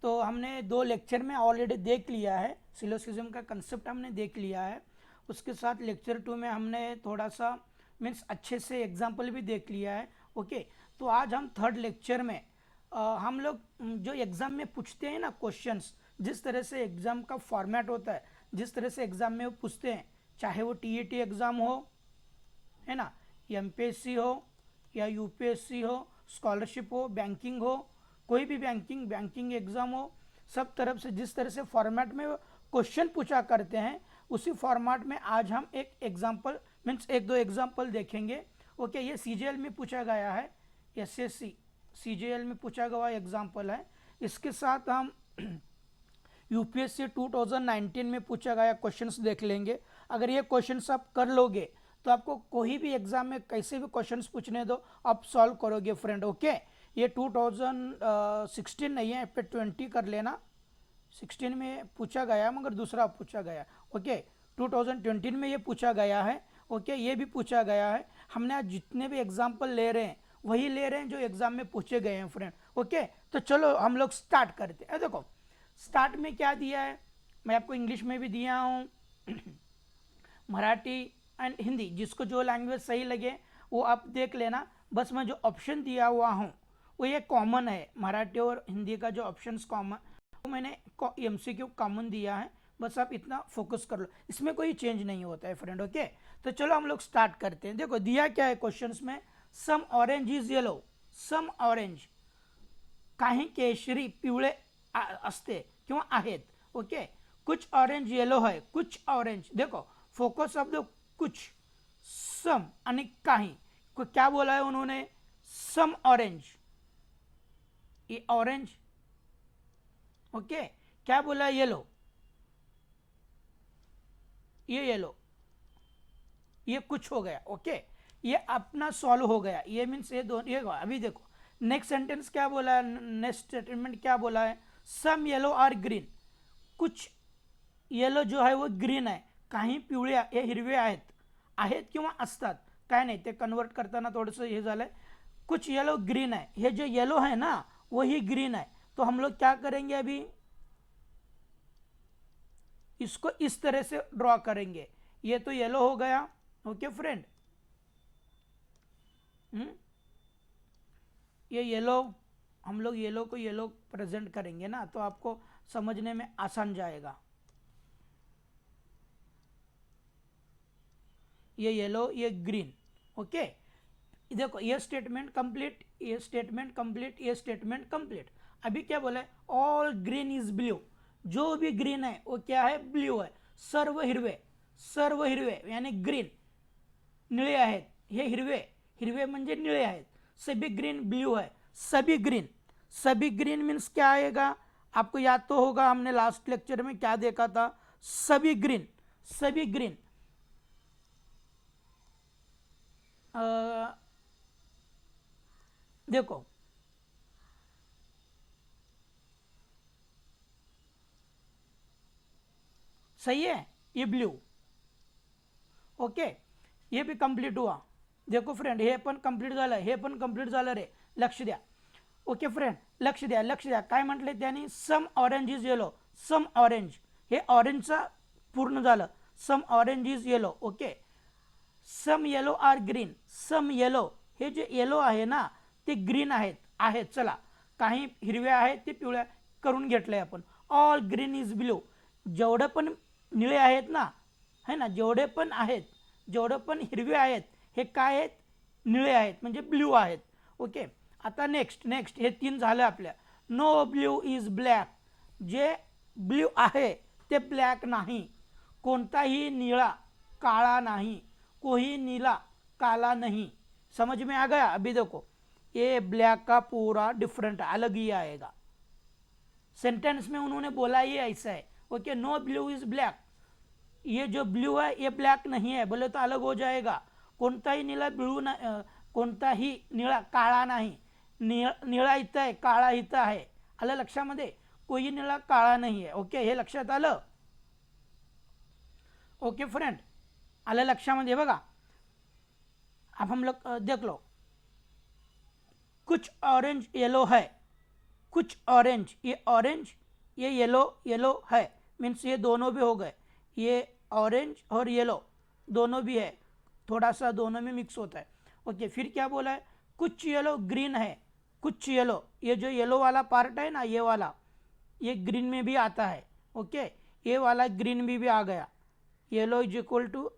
तो हमने 2 लेक्चर में ऑलरेडी देख लिया है, सिलोसिज्म का कंसेप्ट हमने देख लिया है। उसके साथ लेक्चर 2 में हमने थोड़ा सा मीन्स अच्छे से एग्जाम्पल भी देख लिया है। ओके, तो आज हम थर्ड लेक्चर में हम लोग जो एग्ज़ाम में पूछते हैं ना क्वेश्चंस, जिस तरह से एग्ज़ाम का फॉर्मेट होता है, जिस तरह से एग्ज़ाम में वो पूछते हैं, चाहे वो टीईटी एग्ज़ाम हो, है ना, एमपीएससी हो या यूपीएससी हो, स्कॉलरशिप हो, बैंकिंग हो, कोई भी बैंकिंग एग्ज़ाम हो, सब तरफ से जिस तरह से फॉर्मेट में क्वेश्चन पूछा करते हैं, उसी फॉर्मेट में आज हम एक एग्जाम्पल मीन्स 1-2 एग्जाम्पल देखेंगे। ओके, ये सीजीएल में पूछा गया है, एसएससी सीजीएल में पूछा गया एग्जाम्पल है। इसके साथ हम यूपीएससी 2019 में पूछा गया क्वेश्चंस देख लेंगे। अगर ये क्वेश्चंस आप कर लोगे तो आपको कोई भी एग्जाम में कैसे भी क्वेश्चंस पूछने दो आप सॉल्व करोगे फ्रेंड। ओके, ये 2016 नहीं है, पे 20 कर लेना, 16 में पूछा गया मगर दूसरा पूछा गया। ओके, 2020 में ये पूछा गया है। ओके, ये भी पूछा गया है। हमने आज जितने भी एग्जाम्पल ले रहे हैं वही ले रहे हैं जो एग्जाम में पूछे गए हैं फ्रेंड। ओके, तो चलो हम लोग स्टार्ट करते हैं। देखो स्टार्ट में क्या दिया है, मैं आपको इंग्लिश में भी दिया हूँ मराठी एंड हिंदी, जिसको जो लैंग्वेज सही लगे वो आप देख लेना। बस मैं जो ऑप्शन दिया हुआ हूँ वो ये कॉमन है, मराठी और हिंदी का जो ऑप्शंस कॉमन, तो मैंने एमसीक्यू कॉमन दिया है, बस आप इतना फोकस कर लो, इसमें कोई चेंज नहीं होता है फ्रेंड। ओके, तो चलो हम लोग स्टार्ट करते हैं। देखो दिया क्या है क्वेश्चंस में, some orange is yellow, some orange, काही केशरी पिवळे असते किंवा आहेत। ओके, कुछ ऑरेंज येलो है, कुछ ऑरेंज, देखो फोकस ऑफ द कुछ, सम आणि काही को क्या बोला है उन्होंने, सम ऑरेंज, ये ऑरेंज। ओके, क्या बोला है, येलो, ये येलो, ये कुछ हो गया। ओके, ये अपना सॉल्व हो गया, ये मीन्स ये दोनों, ये अभी देखो नेक्स्ट सेंटेंस क्या बोला है, नेक्स्ट स्टेटमेंट क्या बोला है, सम येलो आर ग्रीन, कुछ येलो जो है वो ग्रीन आहे, काही पिवळे हे हिरवे आहेत किंवा असतात, काय नाही, ते कन्वर्ट करताना थोडंसं हे झालंय, कुछ येलो ग्रीन है, ये जो येलो है ना वही ग्रीन है। तो हम लोग क्या करेंगे, अभी इसको इस तरह से ड्रॉ करेंगे, ये तो येलो हो गया। ओके फ्रेंड, ये येलो, हम लोग येलो को येलो प्रेजेंट करेंगे ना, तो आपको समझने में आसान जाएगा। ये येलो, ये ग्रीन। ओके, देखो ये स्टेटमेंट कंप्लीट, ये स्टेटमेंट कंप्लीट, ये स्टेटमेंट कंप्लीट। अभी क्या बोला है, ऑल ग्रीन इज ब्लू, जो भी ग्रीन है वो क्या है, ब्लू है। सर्व हिरवे, सर्व हिरवे यानी ग्रीन, निळे आहेत, हे हिरवे, हिरवे म्हणजे निळे आहेत। सभी ग्रीन ब्लू है, सभी ग्रीन, सभी ग्रीन मीन्स क्या आएगा, आपको याद तो होगा हमने लास्ट लेक्चर में क्या देखा था, सभी ग्रीन, सभी ग्रीन, देखो सही है, ये ब्लू। ओके, ये भी कंप्लीट हुआ। देखो फ्रेंड, हे पण कंप्लीट झालं, हे पण कंप्लीट झालं रे, लक्ष द्या। ओके फ्रेंड, लक्ष द्या, लक्ष द्या, काय म्हटले त्यांनी, some orange is yellow, some orange, हे ऑरेंजचा पूर्ण झालं, some orange is yellow. Okay, some yellow are green, some yellow, हे जे येलो आहे ना ते ग्रीन आहेत चला, काही हिरवे आहेत ते पिवळ्या करून घेतलंय आपण। ऑल ग्रीन इज ब्लू, जेवढे पण निळे आहेत ना, है ना, जेवढे पण आहेत, जेवढे पण हिरवे आहेत हे काय आहेत, निळे आहेत म्हणजे ब्ल्यू आहेत। ओके, आता नेक्स्ट नेक्स्ट हे 3 झालं आपल्या। नो ब्ल्यू इज ब्लॅक, जे ब्ल्यू आहे ते ब्लॅक नाही, कोणताही निळा काळा नहीं, कोई नीला काला नहीं। समझ में आ गया। अभी देखो ये ब्लैक का पूरा डिफरेंट अलग ही आएगा, सेंटेंस में उन्होंने बोला ही ऐसा है। Okay, no blue is black, ये जो ब्लू है ये ब्लैक नहीं है, बोले तो अलग हो जाएगा। कोणताही नीला ब्लू कोणताही निळा काळा नाही, निळा इथं आहे, काळा इथं आहे, आलं लक्षामध्ये, कोई निळा काळा नहीं है। ओके, हे लक्षात आलं। ओके फ्रेंड, आलं लक्षामध्ये बघा। अब हम लोग देख लो, कुछ ऑरेंज येलो है, कुछ ऑरेंज, ये ऑरेंज, ये येलो, येलो है, मीन्स ये दोनों भी हो गए, ये ऑरेंज और येलो दोनों भी है, थोड़ा सा दोनों में मिक्स होता है। ओके, फिर क्या बोला है, कुछ येलो ग्रीन है, कुछ येलो, ये जो येलो वाला पार्ट है ना, ये वाला, ये ग्रीन में भी आता है। ओके, ये वाला ग्रीन में भी आ गया, yellow is equal to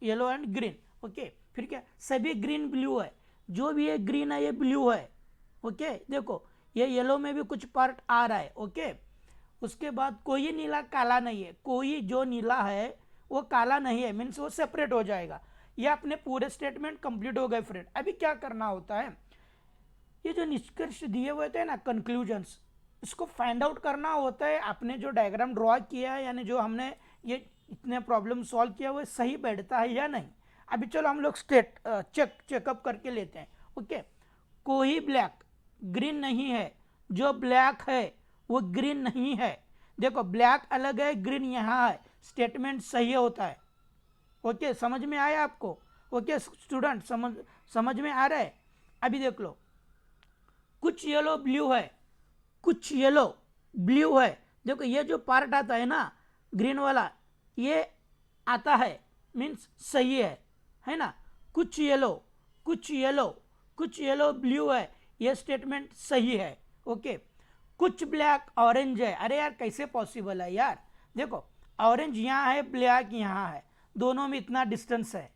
yellow and green. Okay, फिर क्या, सभी ग्रीन ब्लू है, जो भी ये ग्रीन है ये ब्लू है। ओके, देखो ये येलो में भी कुछ पार्ट आ रहा है। ओके, उसके बाद कोई नीला काला नहीं है, कोई जो नीला है वो काला नहीं है, मीन्स वो सेपरेट हो जाएगा। ये अपने पूरे स्टेटमेंट कंप्लीट हो गए फ्रेंड। अभी क्या करना होता है, ये जो निष्कर्ष दिए हुए थे ना, कंक्लूजन्स, इसको फाइंड आउट करना होता है। आपने जो डायग्राम ड्रॉ किया है, यानी जो हमने ये इतने प्रॉब्लम सॉल्व किया वो सही बैठता है या नहीं। अभी चलो हम लोग चेकअप करके लेते हैं। ओके, कोई ब्लैक ग्रीन नहीं है, जो ब्लैक है वो ग्रीन नहीं है। देखो ब्लैक अलग है, ग्रीन यहाँ है, स्टेटमेंट सही होता है। ओके, समझ में आया आपको? ओके स्टूडेंट, समझ में आ रहा है? अभी देख लो, कुछ येलो ब्लू है, कुछ येलो ब्लू है। देखो ये जो पार्ट आता है ना ग्रीन वाला, ये आता है, मीन्स सही है ना। कुछ येलो, कुछ येलो, कुछ येलो ब्लू है, ये स्टेटमेंट सही है। ओके, कुछ ब्लैक ऑरेंज है, अरे यार कैसे पॉसिबल है यार, देखो ऑरेंज यहाँ है, ब्लैक यहाँ है, दोनों में इतना डिस्टेंस है,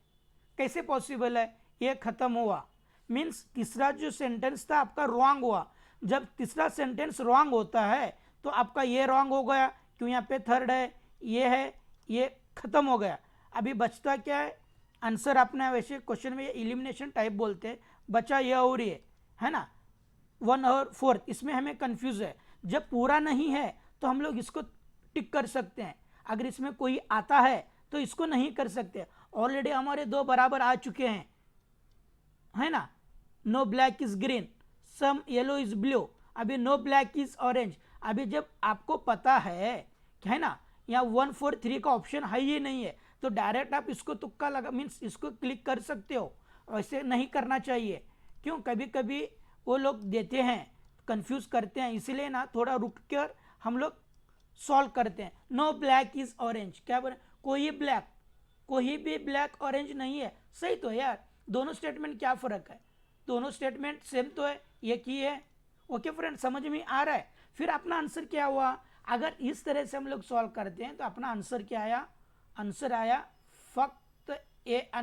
कैसे पॉसिबल है? ये खत्म हुआ, मीन्स तीसरा जो सेंटेंस था आपका रॉन्ग हुआ। जब तीसरा सेंटेंस रॉन्ग होता है तो आपका ये रॉन्ग हो गया, क्यों यहाँ पे थर्ड है, ये खत्म हो गया। अभी बचता क्या है आंसर? अपना वैसे क्वेश्चन में एलिमिनेशन टाइप बोलते हैं, बचा ये और ये है ना, 1 और 4, इसमें हमें कंफ्यूज है। जब पूरा नहीं है तो हम लोग इसको टिक कर सकते हैं, अगर इसमें कोई आता है तो इसको नहीं कर सकते। ऑलरेडी हमारे दो बराबर आ चुके हैं, है ना। No black is green, some yellow is blue, अभी नो ब्लैक इज ऑरेंज। अभी जब आपको पता है ना, यहाँ 1 4 3 का ऑप्शन है ही नहीं है, तो डायरेक्ट आप इसको तुक्का लगा, मीन्स इसको क्लिक कर सकते हो। ऐसे नहीं करना चाहिए, क्यों, कभी कभी वो लोग देते हैं, कंफ्यूज करते हैं, इसलिए ना थोड़ा रुक कर हम लोग सॉल्व करते हैं। नो ब्लैक इज ऑरेंज, क्या बोले, कोई भी ब्लैक ऑरेंज नहीं है, सही तो है यार। दोनों स्टेटमेंट क्या फर्क है, दोनों स्टेटमेंट सेम तो है, एक ही है। ओके फ्रेंड, समझ में आ रहा है? फिर अपना आंसर क्या हुआ, अगर इस तरह से हम लोग सॉल्व करते हैं तो अपना आंसर क्या आया, आंसर आया फक्त एक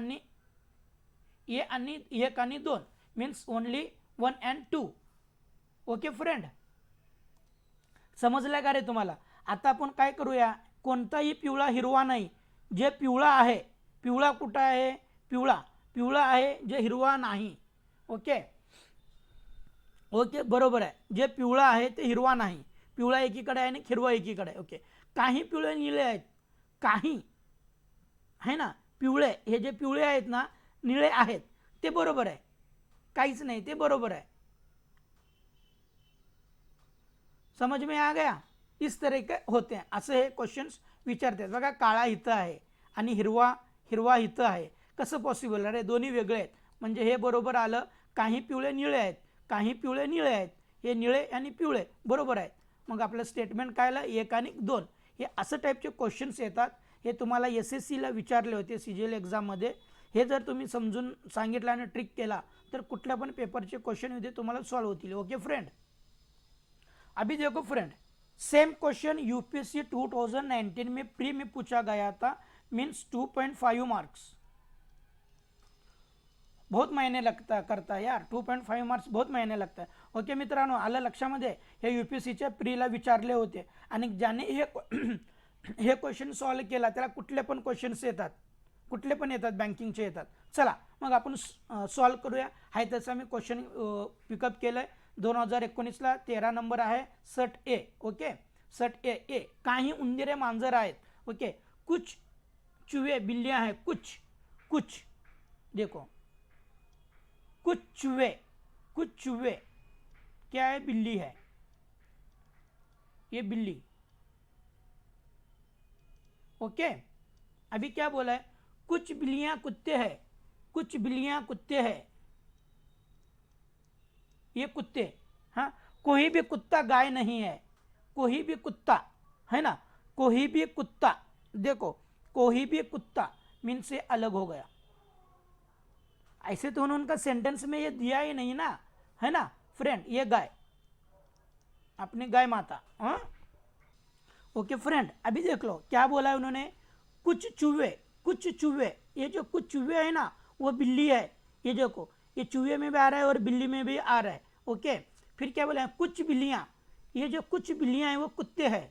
आणि 2, means only 1 and 2। Okay friend, समजलं का रे तुम्हाला? आता आपण काय करूया, कोणताही पिवळा हिरवा नाही, जे पिवळा आहे, पिवळा कुठं आहे, पिवळा आहे, जे हिरवा नाही। ओके ओके, बरोबर आहे, जे पिवळा आहे ते हिरवा नाही, पिवळा एकीकडे आहे आणि हिरवा एकीकडे आहे। ओके, काही पिवळे निळे आहेत, काही है ना, पिवळे, हे जे पिवळे आहेत ना, निळे आहेत, ते बरोबर आहे, काहीच नाही, ते बरोबर आहे। समझ में आ गया? इस तरह के होते हैं, असे हे क्वेश्चन्स विचारतात बघा। काळा इथं आहे आणि हिरवा इथं आहे, कसं पॉसिबल? अरे दोन्ही वेगळे आहेत, म्हणजे हे बरोबर आलं। काही पिवळे निळे आहेत, काही पिवळे निळे आहेत, हे निळे आणि पिवळे बरोबर आहेत, मग आपलं स्टेटमेंट काय आलं, 1 आणि 2। हे असं टाईपचे क्वेश्चन्स येतात, हे तुम्हाला SSCला विचारले होते CGL एक्झाममध्ये। हे जर तुम्ही समजून सांगितलं आणि ट्रिक केला तर कुठल्या पण पेपरचे क्वेश्चन विधे तुम्हाला सॉल्व होतील। ओके फ्रेंड, अभी देखो फ्रेंड, सेम क्वेश्चन UPSC 2019 में प्री में पूछा गया था, मीन्स 2.5 मार्क्स। बहुत मायने करता है यार, 2.5 मार्क्स बहुत मायने लगता है। ओके मित्रांनो, आलं लक्षामध्ये? हे UPSCच्या प्रीला विचारले होते आणि ज्याने हे क्वेश्चन सॉल्व केला त्याला कुठले पण क्वेश्चन्स येतात, कुठले पण येतात, बँकिंगचे येतात। चला मग आपण सॉल्व करूया। हाय तसं मी क्वेश्चन पिकअप केलंय, 2019ला 13 नंबर आहे, सट ए। ओके, सट ए, काही उंदीरे मांजर आहेत। ओके, कुछ चूहे बिल्लियां हैं, कुछ देखो, कुछ चूहे क्या है, बिल्ली है, ये बिल्ली। ओके, अभी क्या बोला है, कुछ बिल्लियां कुत्ते हैं, कुछ बिल्लियां कुत्ते हैं, ये कुत्ते, हाँ। कोई भी कुत्ता गाय नहीं है, कोई भी कुत्ता, है ना, कोई भी कुत्ता, देखो कोई भी कुत्ता मीन से अलग हो गया। ऐसे तो उन्होंने उनका सेंटेंस में ये दिया ही नहीं ना, है ना फ्रेंड, ये गाय अपनी गाय माता। हाँ ओके फ्रेंड, अभी देख लो क्या बोला है उन्होंने, कुछ चूहे, कुछ चूहे, ये जो कुछ चूहे है ना वो बिल्ली है, ये देखो ये चूहे में भी आ रहा है और बिल्ली में भी आ रहा है। ओके, फिर क्या बोला है, कुछ बिल्लियां, ये जो कुछ बिल्लियां हैं वो कुत्ते हैं,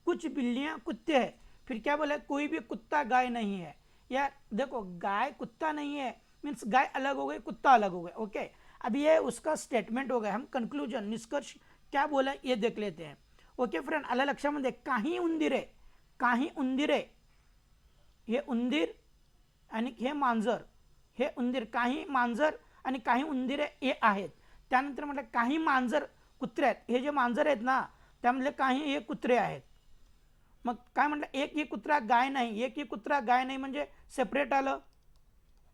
कुछ बिल्लियां कुत्ते हैं। फिर क्या बोला है, कोई भी कुत्ता गाय नहीं है। यार देखो गाय कुत्ता नहीं है मीन्स गाय अलग हो गई, कुत्ता अलग हो गया। ओके, अब ये उसका स्टेटमेंट हो गया, हम कंक्लूजन निष्कर्ष क्या बोला ये देख लेते हैं। ओके फ्रेंड, आलं लक्षामध्ये काही उंदीरे, काही उंदीरे, हे उंदीर आणि हे मांजर, हे उंदीर, काही मांजर आणि काही उंदीरे हे आहेत। त्यानंतर म्हटलं काही मांजर कुत्रे आहेत, हे जे मांजर आहेत ना त्यामधले काही हे कुत्रे आहेत। मग काय म्हटलं, एक ही कुत्रा गाय नाही, एक ही कुत्रा गाय नाही म्हणजे सेपरेट आलं,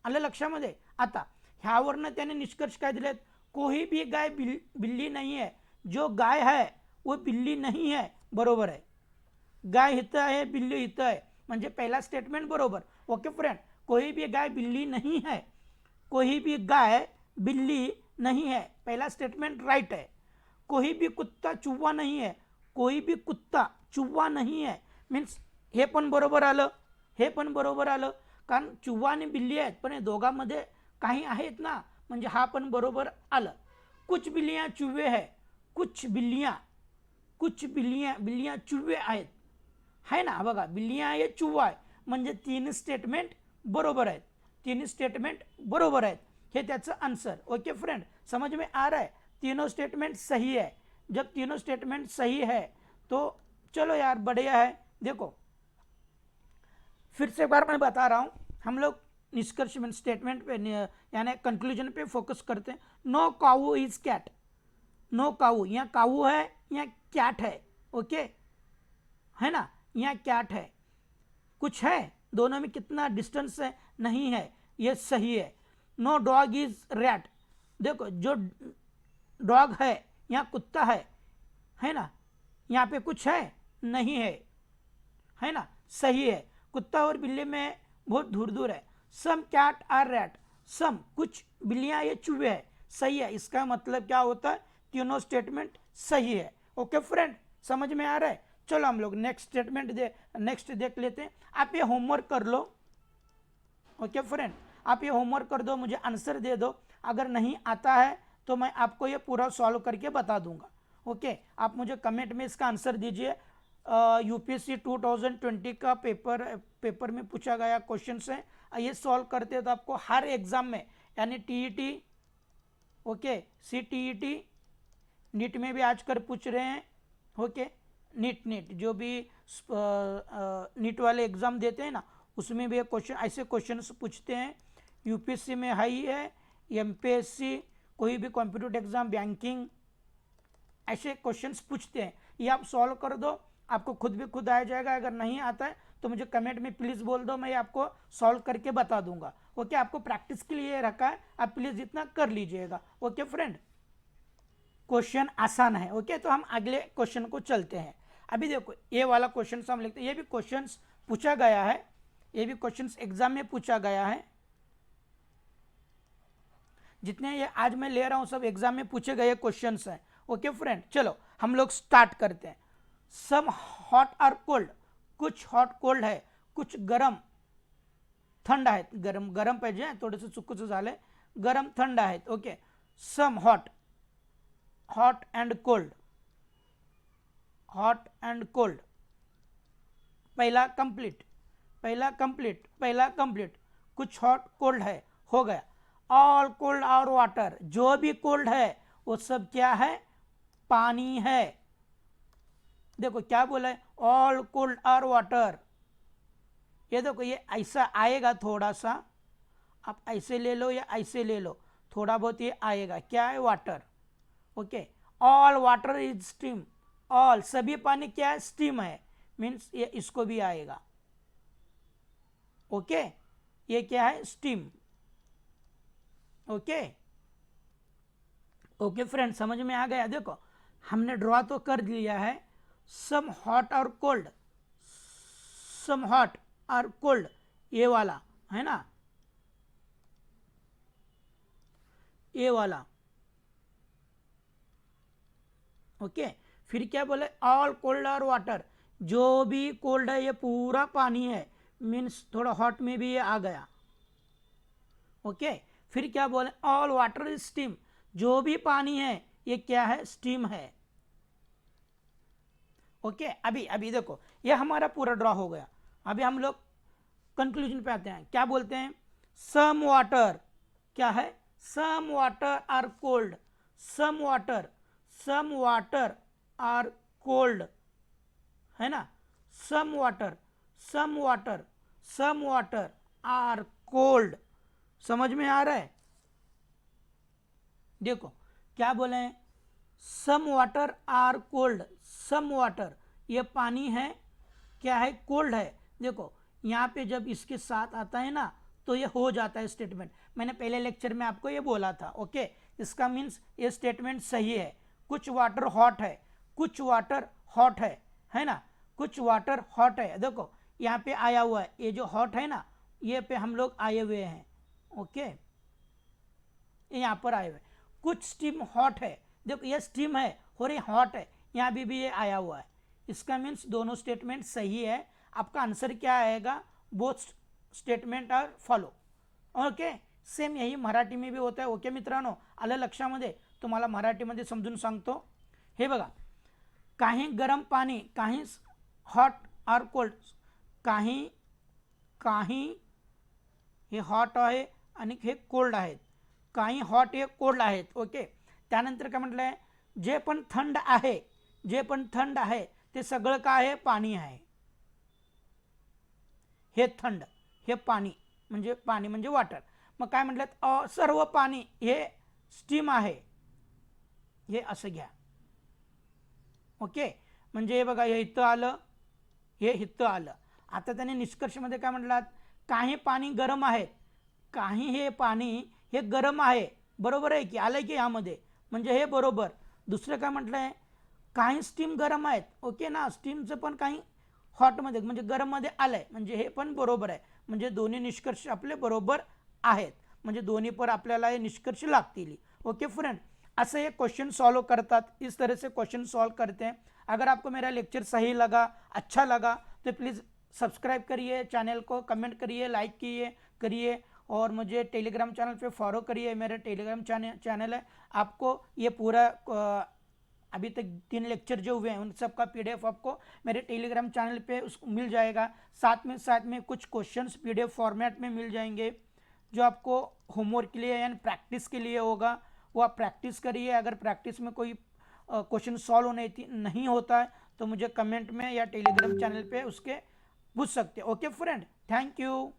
आलं लक्षामध्ये। आता ह्यावरनं त्याने निष्कर्ष काय दिलेत, कोई भी गाय बिल्ली नहीं है, जो गाय है वो बिल्ली नहीं है, बरोबर आहे, गाय इथं आहे बिल्ली इथं आहे, म्हणजे पहिला स्टेटमेंट बरोबर। ओके फ्रेंड, कोई भी गाय बिल्ली नहीं है, कोई भी गाय बिल्ली नहीं है, पहला स्टेटमेंट राइट है। कोई भी कुत्ता चुव्वा नहीं है, कोई भी कुत्ता चुव्वा नहीं है मीन्स हे पण बरोबर आलं, हे पण बरोबर आलं, कारण चुव्वा आणि बिल्ली आहेत पण हे दोघांमध्ये काही आहेत ना, म्हणजे हा पण बरोबर आलं। कुछ बिल्लियां चुव्वे है, कुछ बिल्लियां, कुछ बिल्लियां, बिल्लियां चुव्वे आहेत, है ना, बघा बिल्लियां ये चुव्वा आहे, म्हणजे तीन स्टेटमेंट बरोबर आहेत, तीन स्टेटमेंट बरोबर आहेत, हे त्याचं आंसर। ओके फ्रेंड, समझ में आ रहा है, तीनों स्टेटमेंट सही है। जब तीनों स्टेटमेंट सही है तो चलो यार बढ़िया है। देखो फिर से एक बार मैं बता रहा हूँ, हम लोग निष्कर्ष में स्टेटमेंट पे यानी कंक्लूजन पे फोकस करते हैं। No cow is cat, no cow, यहाँ काऊ है यहाँ कैट है, ओके है ना, यहाँ कैट है, कुछ है, दोनों में कितना डिस्टेंस है, नहीं है, ये सही है। नो डॉग इज रैट, देखो जो डॉग है यहाँ कुत्ता है ना, यहाँ पे कुछ है, नहीं है ना, सही है, कुत्ता और बिल्ली में बहुत दूर दूर है। सम कैट आर रैट, सम कुछ बिल्लियाँ ये चूहे है, सही है, इसका मतलब क्या होता है, तीनों स्टेटमेंट सही है। ओके फ्रेंड, समझ में आ रहा है। चलो हम लोग नेक्स्ट स्टेटमेंट नेक्स्ट देख लेते हैं। आप ये होमवर्क कर लो। ओके फ्रेंड, आप ये होमवर्क कर दो, मुझे आंसर दे दो, अगर नहीं आता है तो मैं आपको ये पूरा सॉल्व करके बता दूंगा। ओके, आप मुझे कमेंट में इसका आंसर दीजिए। यूपीएससी 2020 का पेपर में पूछा गया क्वेश्चन है, ये सॉल्व करते हैं तो आपको हर एग्जाम में यानी टीईटी, ओके सीटीईटी, नीट में भी आजकल पूछ रहे हैं। ओके, नीट जो भी नीट वाले एग्ज़ाम देते हैं ना उसमें भी क्वेश्चन ऐसे क्वेश्चंस पूछते हैं। यूपीएससी में हाई है, एमपीएससी, कोई भी कॉम्पिटिटिव एग्ज़ाम, बैंकिंग, ऐसे क्वेश्चंस पूछते हैं। ये आप सॉल्व कर दो, आपको खुद भी खुद आ जाएगा। अगर नहीं आता है तो मुझे कमेंट में प्लीज़ बोल दो, मैं आपको सॉल्व करके बता दूंगा। ओके, आपको प्रैक्टिस के लिए रखा है, आप प्लीज़ इतना कर लीजिएगा। ओके फ्रेंड, क्वेश्चन आसान है। ओके, तो हम अगले क्वेश्चन को चलते हैं। अभी देखो ये वाला क्वेश्चन हम लिखते हैं, ये भी क्वेश्चंस पूछा गया है, ये भी क्वेश्चंस एग्जाम में पूछा गया है। जितने ये आज मैं ले रहा हूं सब एग्जाम में पूछे गए क्वेश्चंस हैं। ओके फ्रेंड, चलो हम लोग स्टार्ट करते हैं। सम हॉट और कोल्ड, कुछ हॉट कोल्ड है, कुछ गरम थंड आहेत, गरम गरम पाहिजे, थोडंसं चुकीचं झालंय, गरम थंड आहेत। Okay, some hot, hot and cold, hot and cold, पहला कंप्लीट, पहला कंप्लीट, पहला कंप्लीट, कुछ हॉट कोल्ड है, हो गया। ऑल कोल्ड और वाटर, जो भी कोल्ड है वो सब क्या है, पानी है। देखो क्या बोला है, ऑल कोल्ड और वाटर, ये देखो ये ऐसा आएगा, थोड़ा सा आप ऐसे ले लो या ऐसे ले लो, थोड़ा बहुत ये आएगा, क्या है, water. Okay, all water is steam, all सभी पानी क्या है, स्टीम है, मीन्स ये इसको भी आएगा। ओके, ये क्या है, स्टीम। ओके ओके फ्रेंड, समझ में आ गया। देखो हमने ड्रॉ तो कर लिया है, सम हॉट और कोल्ड, सम हॉट और कोल्ड, ये वाला है ना, ये वाला। ओके, फिर क्या बोले, ऑल कोल्ड और वाटर, जो भी कोल्ड है ये पूरा पानी है, मीन्स थोड़ा हॉट में भी ये आ गया। ओके, फिर क्या बोले, ऑल वाटर इज स्टीम, जो भी पानी है ये क्या है, स्टीम है। ओके, अभी अभी देखो ये हमारा पूरा ड्रॉ हो गया। अभी हम लोग कंक्लूजन पे आते हैं, क्या बोलते हैं, सम वाटर, क्या है, some water are cold, some water, some water are cold, है ना, some water, some water, some water are cold. समझ में आ रहा है? देखो क्या बोले हैं, some water are cold, some water ये पानी है, क्या है, कोल्ड है। देखो यहाँ पे जब इसके साथ आता है ना तो ये हो जाता है स्टेटमेंट, मैंने पहले लेक्चर में आपको ये बोला था। ओके, इसका मीन्स ये स्टेटमेंट सही है, कुछ वाटर हॉट है, कुछ वाटर हॉट है ना, कुछ वाटर हॉट है। देखो यहाँ पे आया हुआ है, ये जो हॉट है ना ये पे हम लोग आए हुए हैं। ओके, यहाँ पर आए हुए, कुछ स्टीम हॉट है, देखो ये स्टीम है और ये हॉट है, यहाँ भी ये आया हुआ है। इसका मीन्स दोनों स्टेटमेंट सही है। आपका आंसर क्या आएगा, both statements are follow. Okay, same यही मराठी में भी होतं आहे। ओके मित्रांनो, आलं लक्षामध्ये? तुम्हाला मराठीमध्ये समजून सांगतो, हे बघा, काही गरम पाणी, काही हॉट आर कोल्ड, काही काही हे हॉट आहे आणि हे कोल्ड आहेत, काही हॉट हे कोल्ड आहेत। ओके, त्यानंतर काय म्हटलं आहे, जे पण थंड आहे, जे पण थंड आहे ते सगळं काय आहे, पाणी आहे। हे थंड, हे पाणी म्हणजे वाटर। मग काय म्हटलं, सर्व पाणी हे स्टीम आहे, हे असं घ्या। ओके, म्हणजे हे बघा, हे इथं आलं, हे इथं आलं। आता त्याने निष्कर्षमध्ये काय म्हटलात, काही पाणी गरम आहे, काही हे पाणी हे गरम आहे, बरोबर आहे की, आलंय की यामध्ये, म्हणजे हे बरोबर। दुसरं काय म्हटलंय, काही स्टीम गरम आहेत, ओके ना, स्टीमचं पण काही हॉटमध्ये म्हणजे गरममध्ये आलंय, म्हणजे हे पण बरोबर आहे। म्हणजे दोन्ही निष्कर्ष आपले बरोबर आहेत, म्हणजे दोन्ही पर आपल्याला हे निष्कर्ष लागतील। ओके फ्रेंड, ऐसे ये क्वेश्चन सॉल्व करता, इस तरह से क्वेश्चन सॉल्व करते हैं। अगर आपको मेरा लेक्चर सही लगा, अच्छा लगा, तो प्लीज़ सब्सक्राइब करिए चैनल को, कमेंट करिए, लाइक करिए और मुझे टेलीग्राम चैनल पे फॉलो करिए, मेरा टेलीग्राम चैनल है। आपको ये पूरा अभी तक 3 लेक्चर जो हुए हैं उन सब का PDF आपको मेरे टेलीग्राम चैनल पे उसको मिल जाएगा। साथ में कुछ क्वेश्चंस PDF फॉर्मेट में मिल जाएंगे, जो आपको होमवर्क के लिए यानी प्रैक्टिस के लिए होगा, वो आप प्रैक्टिस करिए। अगर प्रैक्टिस में कोई क्वेश्चन सॉल्व नहीं होता है तो मुझे कमेंट में या टेलीग्राम चैनल पे उसके पूछ सकते हैं। Okay friend, thank you.